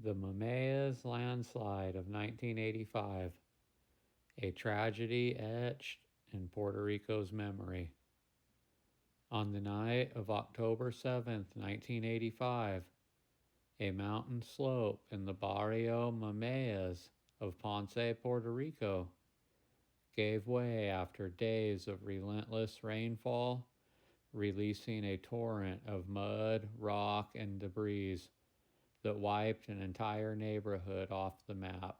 The Mameyes landslide of 1985, a tragedy etched in Puerto Rico's memory. On the night of October 7th, 1985, a mountain slope in the Barrio Mameyes of Ponce, Puerto Rico, gave way after days of relentless rainfall, releasing a torrent of mud, rock, and debris that wiped an entire neighborhood off the map.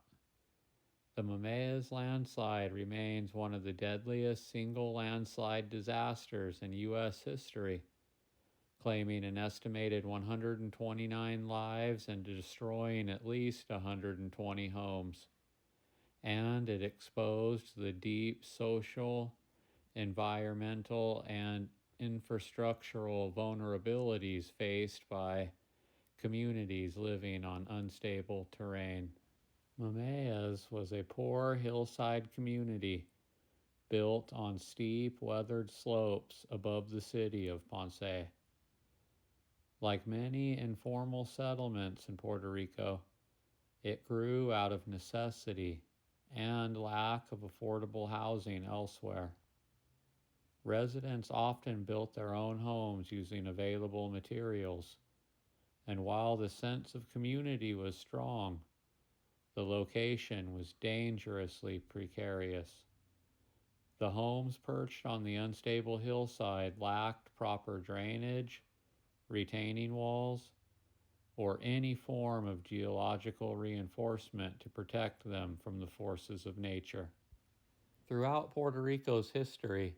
The Mameyes landslide remains one of the deadliest single landslide disasters in U.S. history, claiming an estimated 129 lives and destroying at least 120 homes. And it exposed the deep social, environmental, and infrastructural vulnerabilities faced by communities living on unstable terrain. Mameyes was a poor hillside community built on steep, weathered slopes above the city of Ponce. Like many informal settlements in Puerto Rico, it grew out of necessity and lack of affordable housing elsewhere. Residents often built their own homes using available materials, and while the sense of community was strong, the location was dangerously precarious. The homes perched on the unstable hillside lacked proper drainage, retaining walls, or any form of geological reinforcement to protect them from the forces of nature. Throughout Puerto Rico's history,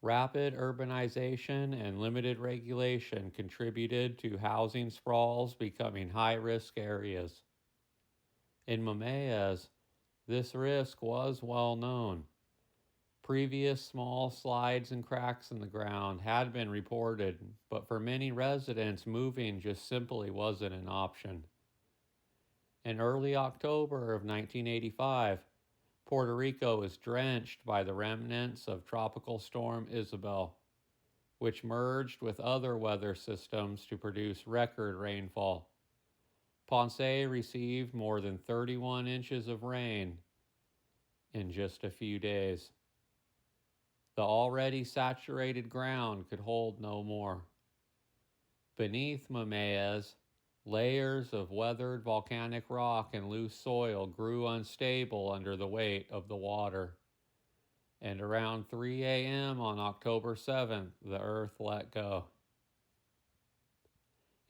rapid urbanization and limited regulation contributed to housing sprawls becoming high-risk areas. In Mameyes, this risk was well known. Previous small slides and cracks in the ground had been reported, but for many residents, moving just simply wasn't an option. In early October of 1985, Puerto Rico was drenched by the remnants of Tropical Storm Isabel, which merged with other weather systems to produce record rainfall. Ponce received more than 31 inches of rain in just a few days. The already saturated ground could hold no more. Beneath Mameyes, layers of weathered volcanic rock and loose soil grew unstable under the weight of the water. And around 3 a.m. on October 7th, the earth let go.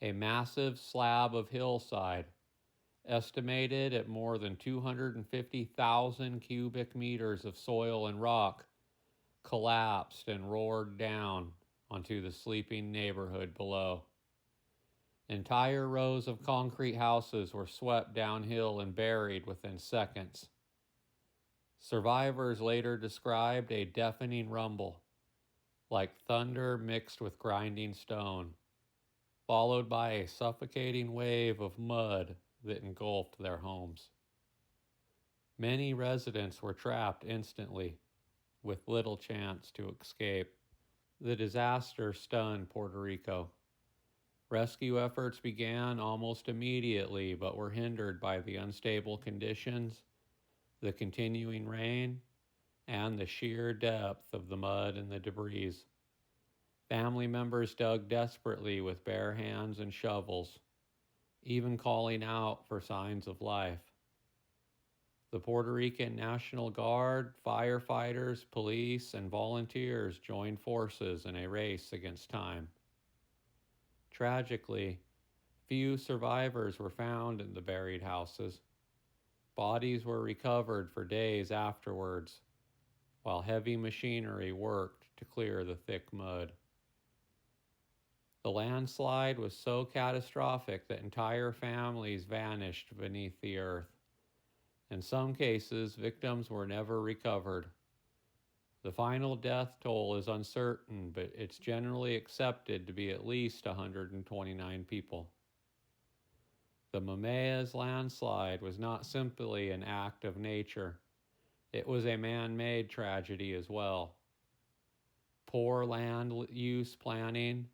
A massive slab of hillside, estimated at more than 250,000 cubic meters of soil and rock, collapsed and roared down onto the sleeping neighborhood below. Entire rows of concrete houses were swept downhill and buried within seconds. Survivors later described a deafening rumble, like thunder mixed with grinding stone, followed by a suffocating wave of mud that engulfed their homes. Many residents were trapped instantly, with little chance to escape. The disaster stunned Puerto Rico. Rescue efforts began almost immediately, but were hindered by the unstable conditions, the continuing rain, and the sheer depth of the mud and the debris. Family members dug desperately with bare hands and shovels, even calling out for signs of life. The Puerto Rican National Guard, firefighters, police, and volunteers joined forces in a race against time. Tragically, few survivors were found in the buried houses. Bodies were recovered for days afterwards, while heavy machinery worked to clear the thick mud. The landslide was so catastrophic that entire families vanished beneath the earth. In some cases, victims were never recovered. The final death toll is uncertain, but it's generally accepted to be at least 129 people. The Mameyes landslide was not simply an act of nature. It was a man-made tragedy as well. Poor land use planning,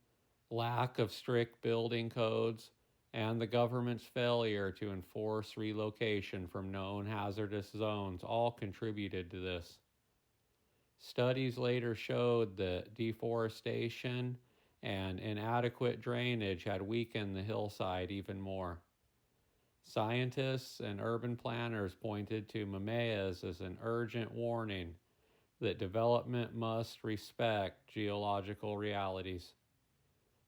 lack of strict building codes, and the government's failure to enforce relocation from known hazardous zones all contributed to this. Studies later showed that deforestation and inadequate drainage had weakened the hillside even more. Scientists and urban planners pointed to Mameyes as an urgent warning that development must respect geological realities,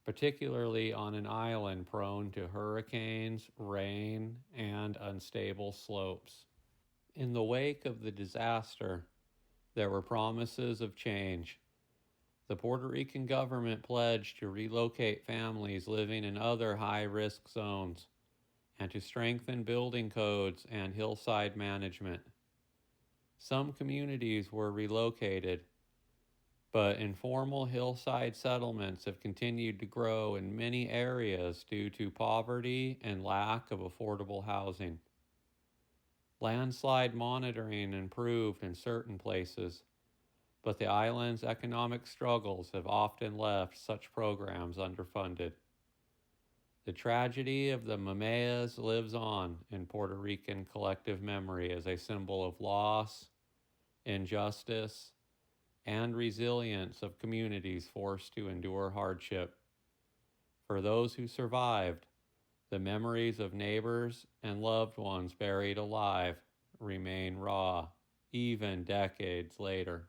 particularly on an island prone to hurricanes, rain, and unstable slopes. In the wake of the disaster, there were promises of change. The Puerto Rican government pledged to relocate families living in other high-risk zones and to strengthen building codes and hillside management. Some communities were relocated, but informal hillside settlements have continued to grow in many areas due to poverty and lack of affordable housing. Landslide monitoring improved in certain places, but the island's economic struggles have often left such programs underfunded. The tragedy of the Mameyes lives on in Puerto Rican collective memory as a symbol of loss, injustice, and resilience of communities forced to endure hardship. For those who survived, the memories of neighbors and loved ones buried alive remain raw, even decades later.